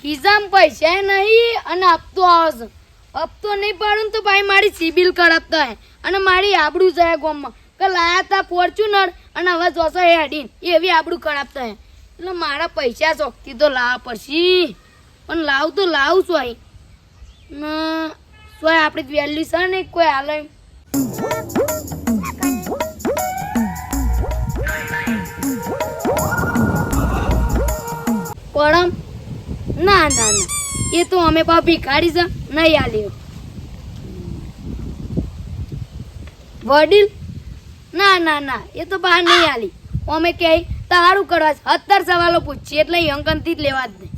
ખિસ્સામાં પૈસા નહીં અને હપ્તો આવે છે. હપ્તો નહીં પાડું તો ભાઈ મારી સિબિલ કરાવતા હે અને મારી આબરૂ જાય ગામમાં કે લાયા તા ફોર્ચ્યુનર અને હવે જોશો હેડીન એવી આબરૂ કરાવતા હે. એટલે મારા પૈસા ચોકથી તો લાવવા પડશે પણ લાવ તો લાવું સોય સોય આપણી વેલ્યુ છે ને કોઈ હાલે પડમ ના ના ના એ તો અમે પા ભિખારી છે નહીં આલ્યો વડીલ ના ના ના એ તો બહાર નહીં આલી અમે કે તારું કરવા 17 સવાલો પૂછીએ એટલે અંકનથી જ લેવા જ નહીં.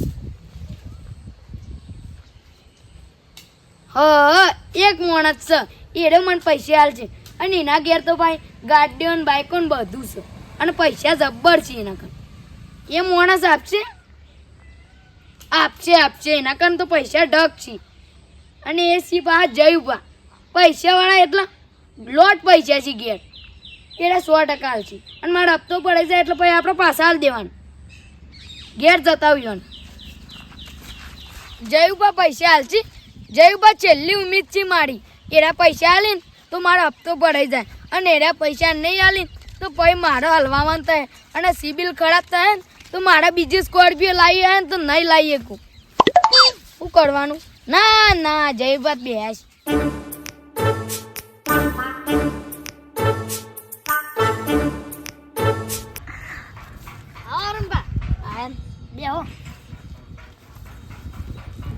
એક માણસ છે એડે મને પૈસા હાલ છે અને એના ઘેર તો ભાઈ ગાડીઓ ને બાઈકો ને બધું છે અને પૈસા જબ્બર છે એના કન એ માણસ આપશે આપશે આપશે એના કન તો પૈસા ઢક છે અને એ સી પા જયું પા પૈસાવાળા એટલા લોટ પૈસા છે ઘેર એટલે 100% હાલ છે અને મારો હપ્તો પડે છે એટલે પછી આપણે પાછા હાલ દેવાનું ઘેર જતા આવ્યો જયુબા પૈસા હાલ છે જયુબા છેલ્લી ઉમ્મીદ છે મારી એના પૈસા હાલે ને તો મારો હપ્તો પડાઈ જાય અને એના પૈસા નહીં હાલે તો પછી મારો હલવામાં થાય અને સિબિલ ખરાબ થાય ને તો મારા બીજી સ્કોર્પિયો લાવી આવે ને તો નહીં લાવી શકું. શું કરવાનું? ના ના જયુબા બેસ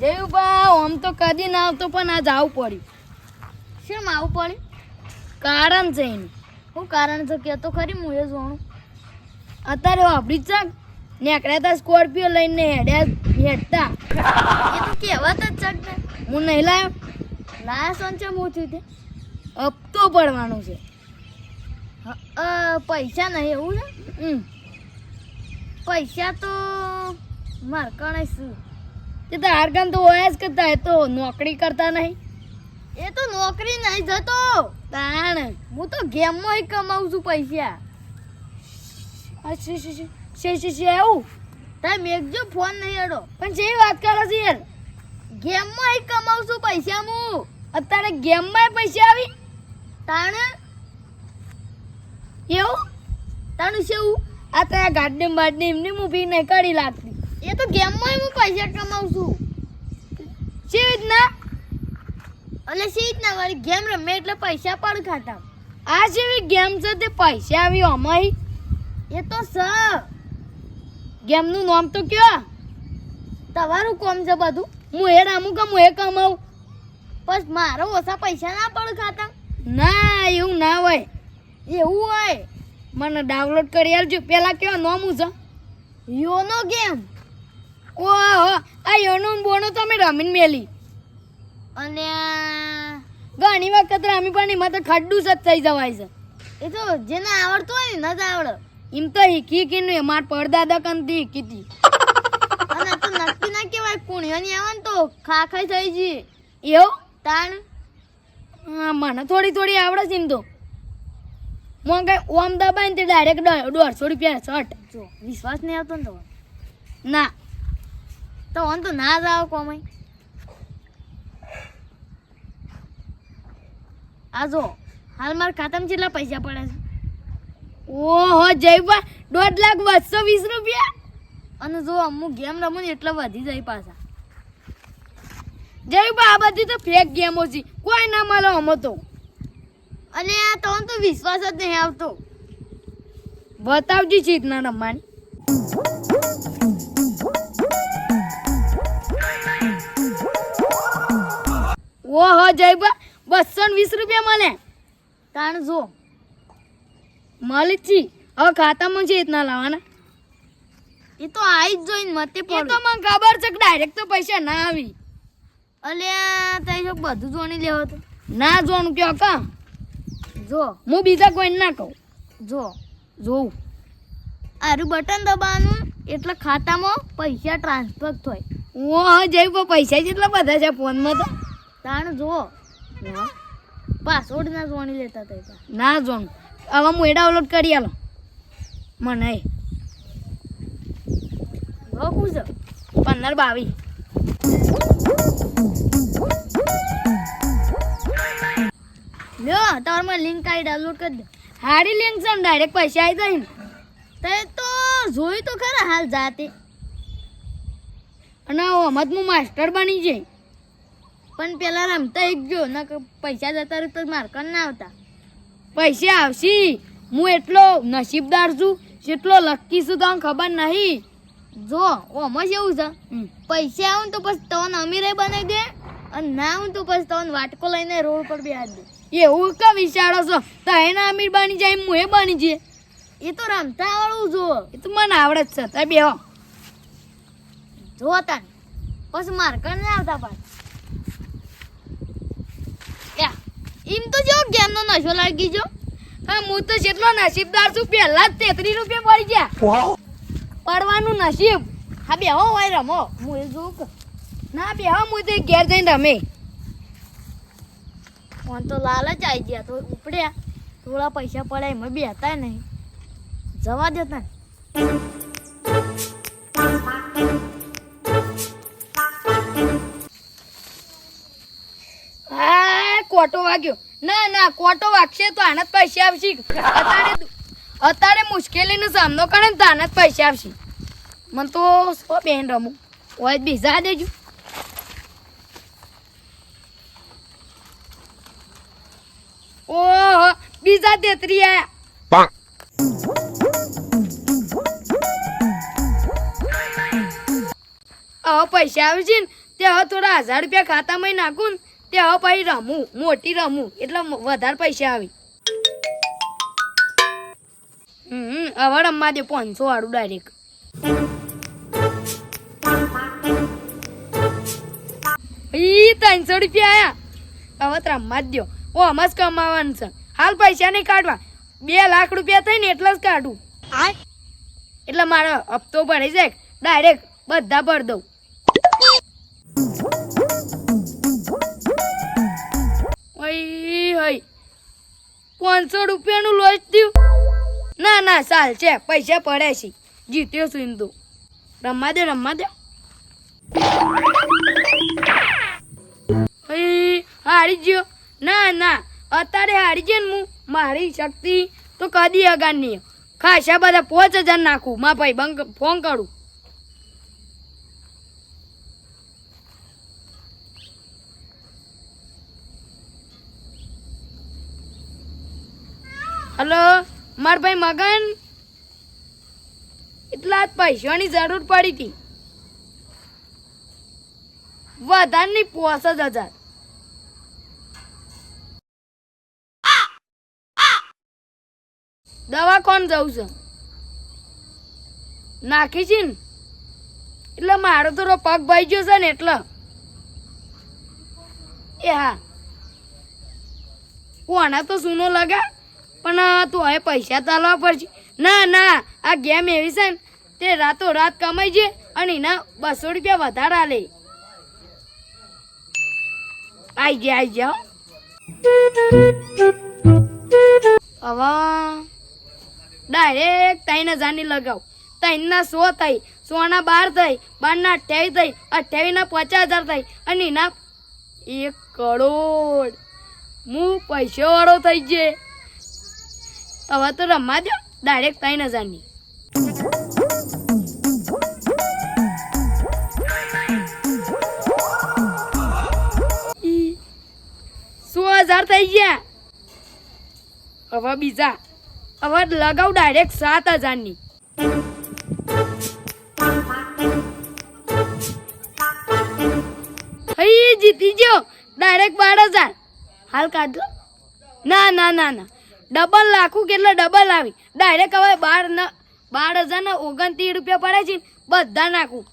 જયુબા આમ તો કદી ના આવતો પણ આજ આવવું પડ્યું. શેમ આવું પડ્યું? કારણ છે એનું. શું કારણ છે કે તો ખરી હું એ જોણું. અત્યારે વાપરી જ નીકળ્યા હતા સ્કોર્પિયો લઈને હેડતા એ તો કહેવત જ છે ને. હું નહીં લાવ્યો. લાયા સોન છે હું થયું તે હપ્તો પડવાનો છે. પૈસા નહીં એવું છે. પૈસા તો માર કણે શું તે તો હારકાન તો હોય જ કરતા એ તો નોકરી કરતા નહીં. એ તો નોકરી નહીં જતો તાણ હું તો ગેમમાં કમાઉં છું પૈસા. એવું તારે મેઘજો ફોન નહીં અડો પણ જે વાત કરે છે યાર ગેમમાં કમાઉં છું પૈસા હું. અત્યારે ગેમમાં પૈસા આવી તાણે એવું તાણું છે એવું. આ તો ગાડી બાડી એમની મૂવી નહીં કરી લાગતી. એ તો ગેમમાં હું પૈસા કમાઉં છું. શી રીતના? એટલે શી રીતના વાળી ગેમ રમે એટલે પૈસા પણ ખાતા. આ જેવી ગેમ છે તે પૈસા આવી અમારી એ તો સ ગેમનું નામ તો કયો? તમારું કોમ છે બધું. હું એ રામું કે હું એ કમાઉં બસ મારો ઓછા પૈસા ના પણ ખાતા. ના એવું ના હોય. એવું હોય મને ડાઉનલોડ કરી આલજો. પેલા કેવા નામ છે? YONO game. ઓહો આ યોનો બોનો તો અમે રમીને મેલી અને ઘણી વખત રમી પણ એમાં તો ખડ્ડું જ થઈ જવાય છે. એ તો જેને આવડતું હોય ને ન જ આવડે. એમ તો શીખી કે માર પડદાદા કંતી શીખી હતી. અને તો નક્કી ના કહેવાય પુણ્યની આવે ને તો ખાખાઈ થઈ જી. એવું તાણ હા મને થોડી થોડી આવડે છે એમ તો. મને કઈ ઓમ દબાઈને તે ડાયરેક્ટ 150 રૂપિયા શર્ટ. જો વિશ્વાસ નહીં આવતો ને તો ના તો ઓન તો ના જ આવો કોમાઈ. આ જો હાલ મારા ખાતામાં કેટલા પૈસા પડે છે? ઓહો જયબા 2,20,20 રૂપિયા. અને જો અમુક ગેમ રમું ને એટલે વધી જાય પાછા. જયબા આ બધી તો ફેક ગેમો છે કોઈ ના મળે અમો તો. અને આ તો વિશ્વાસ જ નહીં આવતો. બતાવજી ચીત ના રમવાની. ઓહો જયબા 220 રૂપિયા મળે. તાણ જો મળી છી હવે ખાતામાં છે રીતના લાવવાના. એ તો આવી જ જોઈને મતે એ તો પડે. મને ખબર છે કે ડાયરેક્ટ તો પૈસા ના આવી. અલ્યા તઈ બધું જોણી લેવો તો ના જોવાનું કયો કા જો હું બીજા કોઈ ના કહું. જો જોઉં આરું બટન દબાવવાનું એટલે ખાતામાં પૈસા ટ્રાન્સફર થાય. ઓહો જયબા પૈસા જેટલા બધા છે ફોનમાં તો. તાણ જો પાસવર્ડ ના જોણી લેતા હતા. ના જોવાનું હવે હું એ ડાઉનલોડ કરી આલો મને. પૂછો 15-22 લ્યો તમારે લિંક આવી ડાઉનલોડ કરી દો. હારી લિંક છે ને ડાયરેક્ટ પૈસા આવી જાય ને. તે તો જોયું તો ખરા હાલ જાતે, અને હમત હું માસ્ટર બની જાય. પણ પેલા રમતા એક ગયો ને પૈસા જતા રહે તો માર્કર ના આવતા. પૈસા આવશે. હું એટલો નસીબદાર છું, જેટલો લકી છું તમને ખબર નહીં. જો ઓમાં કેવું છે, હમ. પૈસા આવું તો પછી તને અમીરે બનાવી દે, અને ના આવું તો પછી તને વાટકો લઈને રોડ પર બેહાડી દે. એવું કા વિચારો છો? તો એના અમીર બની જાય હું એ બની જાય. એ તો રમતા આવડવું જો. એ તો મને આવડે જ છે. તમે બેહો. જો તને પછી માર્કર ના આવતા પાછા. યા એમ તો જો ગેમનો નશો લાગી જો. હા, હું તો જેટલો નસીબદાર છું, પહેલા જ 33 રૂપિયા પડી ગયા. પડવાનું નસીબ. હા બેહો હોય રમો, હું એ જોઉં કે ના બેહો, હું તો ઘેર જઈને રમે. ફોન તો લાલચ આવી ગયા તો ઉપડ્યા, થોડા પૈસા પડ્યા એમાં બી હતા નહીં, જવા દેતા. હા, કોટો વાગ્યો. ના ના, કોટો વાગશે તો આના જ પૈસા આવશે. અત્યારે મુશ્કેલીનો સામનો કરે ને તો આના જ પૈસા આવશે. મને તો સો બેન રમું હોય બીજા દેજો. ઓહો, બીજા 33 આયા. હવે પૈસા આવે છે ને તે હવે થોડા 1000 રૂપિયા ખાતામાં નાખું ને તે હવે પછી રમું, મોટી રમું એટલે વધારે પૈસા આવે. હવે રમવા દે 500 વાળું ડાયરેક્ટ. ઈ 300 રૂપિયા આયા. હવે તો રમવા જ દો. ઓ આમાં જ કમાવાનું છે. હાલ પૈસા નહીં કાઢવા. 2 લાખ રૂપિયા થઈ ને એટલે જ કાઢું. એટલે મારો હપ્તો ભરાઈ જાય ડાયરેક્ટ બધા ભર દઉં. ઓય 500 રૂપિયાનું લોસ થયું. ના ના, ચાલ છે, પૈસા પડે છે. જીત્યો છું એમ તો. રમવા દે રમવા દે. હારી ગયો. ના ના, અત્યારે હારી ગયો ને હું. મારી શક્તિ તો કદી અગાર નહીં. ખાસા બધા 5000 નાખું. મા ભાઈ બંક ફોન કરું. હલો, માર ભાઈ મગન. એટલા જ પૈસાની જરૂર પડી હતી. વધારે નહીં, 5000. દવા કોણ જવું છે? નાખી છે ને એટલે મારો થોડો પગ ભાઈ ગયો છે ને એટલે. એ હા, કોના તો સૂનો લગા, પણ તું હવે પૈસા તાલવા પડશે. ના ના, આ ગેમ એવી છે ને તે રાતો રાત કમાઈ છે અને એના 200 રૂપિયા વધારે આલે. આઈ ગયા હવે ડાયરેક્ટ 3000 ની લગાવ. 3 ના 100 થઈ, 100 ના 12 થઈ, 12 ના 28 થઈ, 28 ના 50000 થઈ અને એના 1 કરોડ. હું પૈસા વાળો થઈ જાય. હવે તો રમવા દો ડાયરેક્ટ 3000 ની. 100,000 થઈ ગયા. હવે બીજા, હવે લગાવ ડાયરેક્ટ 7000 ની. હઈ જીતી ગયો ડાયરેક્ટ 12000. હાલ કાઢો. ના ના ના ના, ડબલ લાખું કેટલા ડબલ આવી ડાયરેક્ટ. હવે 12,000 ને 29 રૂપિયા પડે છે. બધા નાખું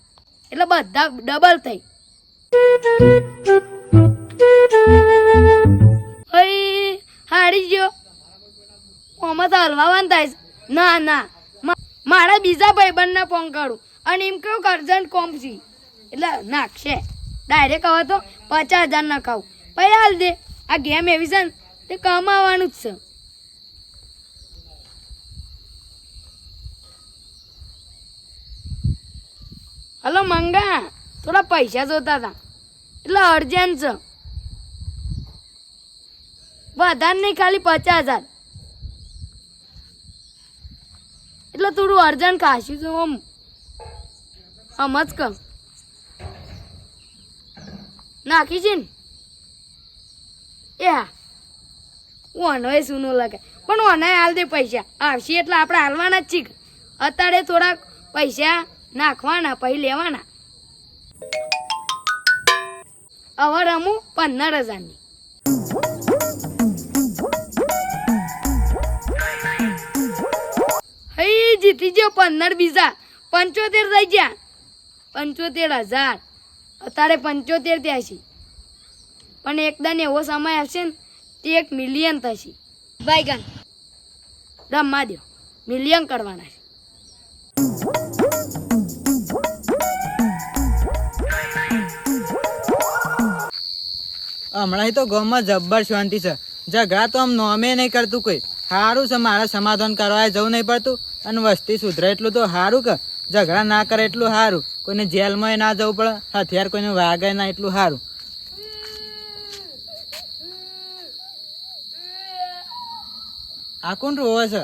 એટલે બધા ડબલ થઈ. હઈ હારી ગયો. આમાં તો હલવાવાનું થાય છે. ના ના, મારા બીજા ભાઈબંધને ફોન કરું અને એમ કહું કે અર્જન્ટ કોમ છે એટલે નાખશે ડાયરેક્ટ. હવે તો 50,000 નખાવું પછી હાલ દે. આ ગેમ એવી છે ને તે કમાવાનું જ છે. હલો મંગા, થોડા પૈસા જોતા હતા એટલે અર્જન્ટ છે. વધારે નહીં, ખાલી 50,000. એટલે થોડું અર્જન્ટ ખાસી છે આમ સમજ કર નાખી છે ને એ હા ઓનવે સુનો લગાય પણ ઓને હાલ દે પૈસા આવશે એટલે આપણે હાલવાના જ છીએ. અત્યારે થોડાક પૈસા નાખવાના પછી લેવાના. હવે રમું 15,000ની. હઈ જીતી ગયો 15 બીજા 75 થઈ ગયા. 75,000 અત્યારે 75 ત્યાં છે પણ એકદમ એવો સમય આવશે ને તે 1 મિલિયન થશે. ભાઈગન રમવા દો, મિલિયન કરવાના છે. હમણાં તો ગામમાં જબ્બર શાંતિ છે. ઝઘડા તો આમ નોમે નહીં કરતું કોઈ. સારું છે, મારે સમાધાન કરવા જવું નહીં પડતું અને વસ્તી સુધરે એટલું તો સારું કે ઝઘડા ના કરે એટલું સારું. કોઈને જેલમાં ના જવું પડે, હથિયાર કોઈને વાગે ના એટલું સારું. આ કોણ રોવે છે?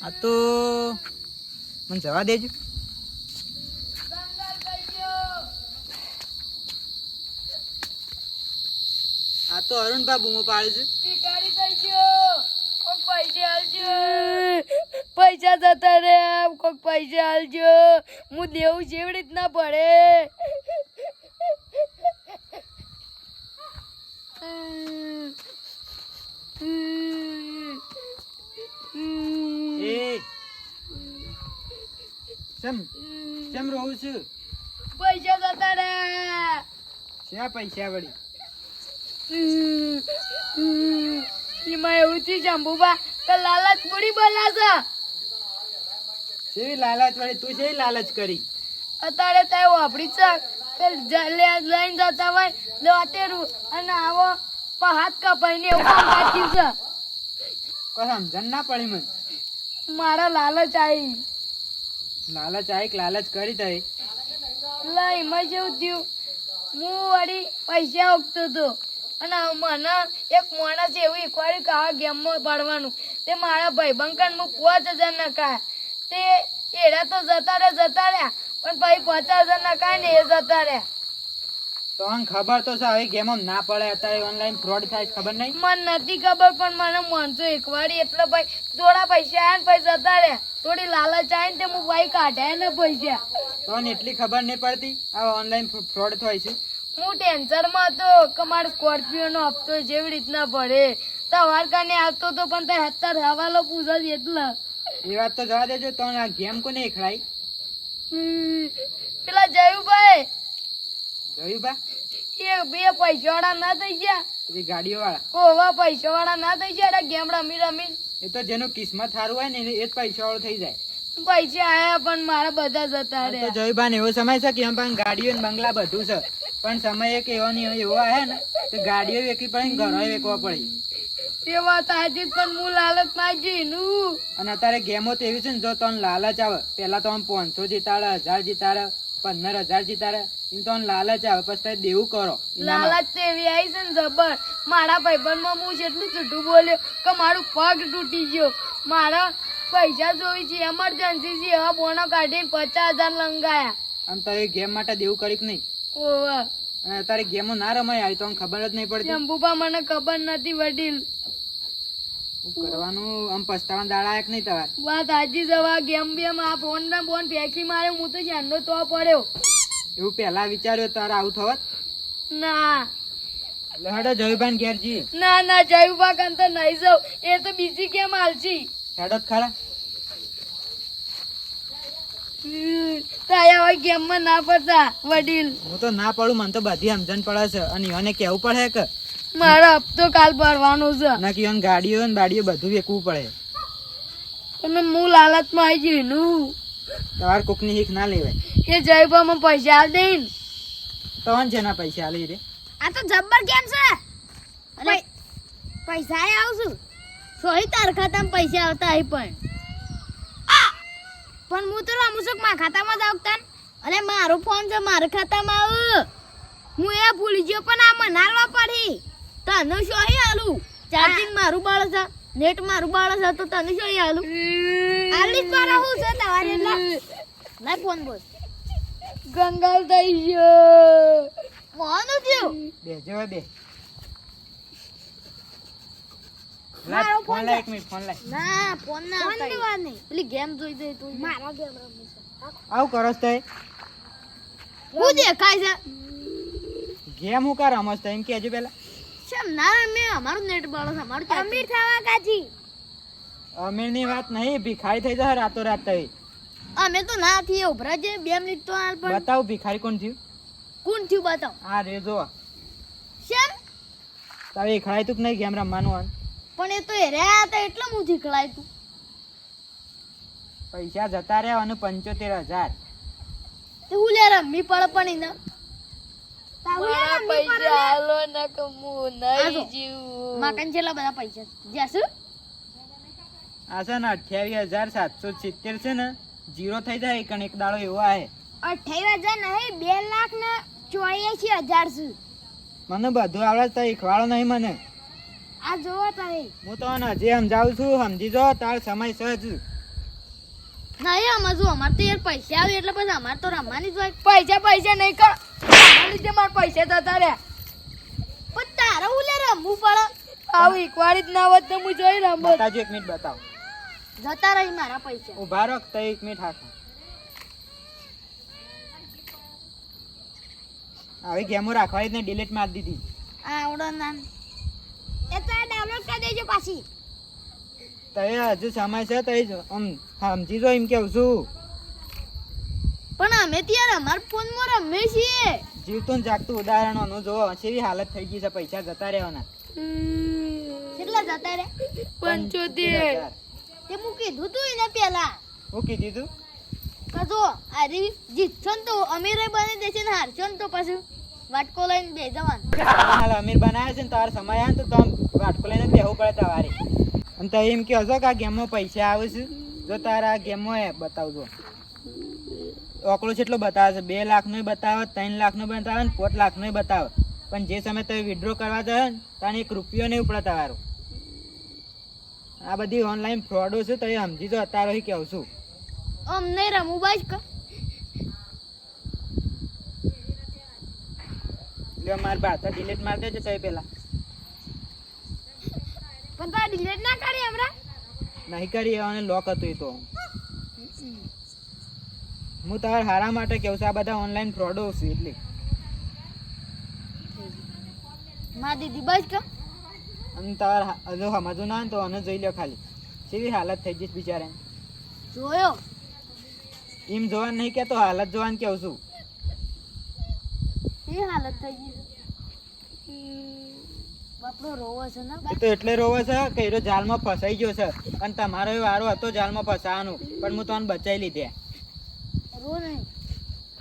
આ તો મને જવા દેજો. આ તો અરુણભાઈ બૂમો પાડે છે. પૈસા જતા રે, કોક પૈસા હાલજો, હું દેવું જેવી રીતના પડે. એ કેમ રહું છું? પૈસા જતા રે. શા પૈસા વળી? એમાં એવું થયું શંભુબા કે લાલચ પૂરી બોલાશે. શેવી લાલચ વળી? તું શેવી લાલચ કરી? અત્યારે ત્યાં વાપરી છે કે લઈને જતા હોય લોટેરું અને આવો હાથ કપાઈને એવું કામ કાઢ્યું છે. કોઈ સમજણ ના પડી મને. મારા લાલચ આવી. લાલચ આવી કે લાલચ કરી તઈ? લા એમાં જેવું થયું, હું વળી પૈસા ઓગતો હતો અને મને એક માણસ એવું શીખવાડ્યું કે આ ગેમમાં પડવાનું. તે મારા ભાઈબંધ હું 5,000 નખાયા. તે એડા તો જતા રહ્યા પણ ભાઈ 50,000 નખાય ને એ જતા રહ્યા. તો આમ ખબર તો છે હવે ગેમ ના પડે. અત્યારે ઓનલાઈન ફ્રોડ થાય ખબર નહીં? મને નથી ખબર પણ મને માણસો શીખવાડી એટલે ભાઈ થોડા પૈસા આવ્યા ને પછી જતા રહ્યા. થોડી લાલચ આવી ને તે હું ભાઈ કાઢ્યા ને પૈસા. તો એટલી ખબર નહીં પડતી આ ઓનલાઈન ફ્રોડ થાય છે. હું ટેન્શનમાં હતો કે મારે સ્કોર્પિયો નો હપ્તો જેવી રીતના ભરે. સવાર કાને આવતો હતો પણ તે 70 હવાલો પૂછો એટલે. એ વાત તો જવા દેજો. તો આ ગેમ કોને ખડાઈ? પેલા જયુભાઈ જોયું બા? એ બે પૈસા વાળા ના થઈ ગયા. એ ગાડીઓ વાળા ઓવા પૈસા વાળા ના થઈ ગયા. ગેમ રમી રમી એ તો જેનું કિસ્મત સારું હોય ને એ જ પૈસા વાળો થઈ જાય. પૈસા આયા પણ મારા બધા જતા તો રહ્યા. જયભાન એવો સમય છે કે એમ પણ ગાડીઓ ને બંગલા બધું છે પણ સમય એક એવો નહીં એવો આવે ને તો ગાડીઓ વેચવી પડે ને ઘરો વેચવા પડે. એ વાત સાચી પણ હું લાલચ માં જીનું. અને અત્યારે ગેમો તો એવી છે ને જો તને લાલચ આવે પેલા તો આમ 500 જીતાડે, 1000 જીતાડે, 15,000 જીતાડે, એમ તો લાલચ આવે પછી દેવું કરો. લાલચ તો એવી આવી છે ને જબર. મારા ભાઈબંધ માં હું જેટલું જૂઠું બોલ્યો કે મારું પગ તૂટી ગયો. મારા પૈસા જોઈ છે, એમરજન્સી છે, હવે બોનો કાઢીને 50,000 લંગાયા. આમ તારે ગેમ માટે દેવું કરી કે નહીં? ઓવા અને અત્યારે ગેમો ના રમાય આવી તો આમ ખબર જ નહીં પડતી. શંભુબા મને ખબર નથી વડીલ. શું કરવાનું? આમ પસ્તાવા દાડા એક નહીં તમારે? વાત હાજી જવા ગેમ બેમ આ ફોન ના બોન ફેંકી માર્યો. હું તો જાણનો તો પડ્યો. એવું પેલા વિચાર્યો તારે આવું થવત? ના એટલે હેડો જયુભાઈ ઘેરજી. ના ના જયુબા કાન તો નહીં જાઉં. એ તો બીજી કેમ હાલશી. હેડો જ ખરા. તાયા હોય ગેમ માં ના પડતા વડીલ. હું તો ના પડું, મને તો બધી સમજણ પડે છે અને એને કેવું પડે કે મારો હપ્તો કાલ ભરવાનો છે ના કે એને ગાડીઓ ને બાડીઓ બધું વેચવું પડે. અને હું લાલચ માં આવી જઈનું. તમારે કોકની હીક ના લેવાય. એ જયુબા માં પૈસા હાલ દે ને તો છે ના પૈસા લઈ રે. આ તો જબ્બર કેમ છે? અરે પૈસા આવશું સોહી તાર ખાતામાં પૈસા આવતા અહીં પણ પણ હું તો રમું છું મારા ખાતામાં જ આવતા અરે મારો ફોન છે મારા ખાતામાં આવ હું એ ભૂલી ગયો પણ આ મનારવા પડી તને શું અહીં આલું ચાર્જિંગ મારું બાળ છે નેટ મારું બાળ છે તો તને શું અહીં આલું આલી પર હું છે તમારે એટલે ના ફોન બોલ ગંગાલ થઈ ગયો ફોન થયું બેજો હવે બે મારો ફોન લાય એક મિનિટ ફોન લાય ના ફોન ના આવતા પેલી ગેમ જોઈ દે તું મારા ગેમ રમું આવું કરો છો તઈ હું દેખાય છે ગેમ હું કા રમસ તઈ એમ કેજો પેલા શેમ ના મે અમારું નેટ બાળ છે અમારું અમીર થવા કાજી અમીરની વાત નહીં ભિખારી થઈ જાય રાતો રાત તઈ અમે તો ના થી ઉભરા જે 2 મિનિટ તો હાલ પણ બતાવ ભિખારી કોણ થયું કોણ થયું બતાવ આ રે જો શેમ તારે ખડાય તું નહીં ગેમ રમવાનું આન પણ એ તો હેર્યા હતા એટલે હું શીખડાય તું પૈસા જતા રહ્યા અને 75,000 તે હું લે રમી પડ પણ એને મારા પૈસા હાલો ન કમું નહીં જીવું માકન છેલ્લા બધા પૈસા જાસુ આ છે ને 28,770 છે ને જીરો થઈ જાય એક એક દાડો એવો આવે 28,000 નહીં 2,84,000 છે મને બધું આવડે તો શીખવાડો નહીં મને આ જોવો તમે હું તો હજી સમજાવું છું સમજી જો તાર સમય સહજ નહીં સમજુ અમાર તો યાર પૈસા આવે એટલે પછી અમાર તો રમવાની જ હોય પૈસા નહીં કર આના લીધે મારા પૈસા જતા રહ્યા પણ તારે હું લે રમવું પડે આવું એકવાર જ ના હોત તો હું જોઈ રમત બતાજો એક મિનિટ બતાવ જતા રહી મારા પૈસા ઉભા રહો તો એક મિનિટ હાથ આવી ગેમો રાખવાની જ ને ડિલીટ મારી દીધી આવડો નામ એ તો ડાઉનલોડ કરી દેજો પાછી તો હજુ સમય છે તો સમજી જો એમ કેવું છું પણ અમે ત્યારે અમાર ફોનમાં રમીએ છીએ જીવતું ને જાગતું ઉદાહરણોનું જો કેવી હાલત થઈ ગઈ છે પૈસા જતા રહેવાના કેટલા જતા રે 75 તે હું કીધું તું એને પેલા હું કીધું તું કજો અરે જીતશો ને તો અમીર બની દેશે ને હારશો ને તો પાછું વાટકો લઈને બે જવાનું હાલ અમીર બનાવે છે ને તારો સમય આવે ને તો તમે વાટકો લઈને બેહવું પડે તમારે અને તો એમ કહો છો કે આ ગેમમાં પૈસા આવે છે જો તારા આ ગેમમાં બતાવજો ઓકળો કેટલો બતાવે છે 2 લાખનો બતાવે 3 લાખનો બતાવે ને 5 લાખનો બતાવે પણ જે સમય તમે વિડ્રો કરવા જાય ને તાને 1 રૂપિયો નહીં ઉપડે તમારો આ બધી ઓનલાઈન ફ્રોડો છે તો એ સમજી જો અત્યારે અહીં કહું છું અમને રમવું બાજ ક એટલે મારા ભાતા ડિલીટ મારી દેજો તો પેલા પણ તો ડિલીટ ના કરી હમણાં નહીં કરી અને લોક હતું એ તો હું તમારા હારા માટે કહું છું આ બધા ઓનલાઈન ફ્રોડો છે એટલે માં દીદી બાજ ક અને તમારે હજુ સમજવું ના હોય ને તો આને જોઈ લો ખાલી કેવી હાલત થઈ જઈશ બિચારાને જોયો એમ જોવાનું નહીં કહેતો હાલત જોવાનું કહું છું એ હાલત થઈ ગઈ બાપરો રોવો છે ને એ તો એટલે રોવે છે કે એરો જાલમાં ફસાઈ ગયો છે અને તમારો એ વારો હતો જાલમાં ફસાવાનો પણ હું તમને બચાવી લીધે રો નહીં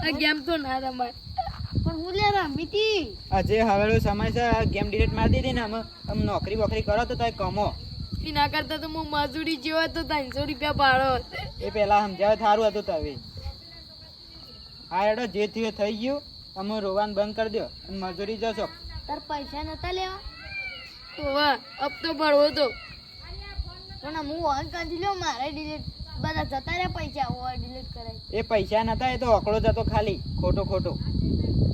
આ ગેમ તો ના રમાય પણ હું લે રમી તી હજે હવેલો સમય છે ગેમ ડિલીટ મારી દીધી ને આમ નોકરી બોકરી કરો તો તમે કમો એના કરતા તો હું મજૂરી જેવો તો 300 રૂપિયા ભાડો એ પહેલા સમજાવે સારું હતું તમે હા એડો જે થયું એ થઈ ગયું અમે રોવાનું બંધ કરી દો અને મજૂરી જશો તાર પૈસા નતા લેવા વાહ હપ્તો ભરવો તો પણ હું ઓન કરી લ્યો મારે ડિલીટ બધા જતા રહ્યા પૈસા ઓર ડિલીટ કરાય એ પૈસા નતા એ તો અકડો જતો ખાલી ખોટો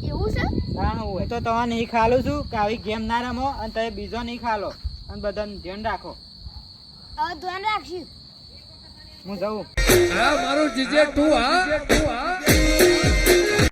એવું છે તાણ હોય તો તમે નહીં ખાલું છું કે આવી ગેમ ના રમો અને તમે બીજો નહીં ખાલો અને બધાને ધ્યાન રાખો હવે ધ્યાન રાખશું હું જાઉં હા મારું જીજે તું હા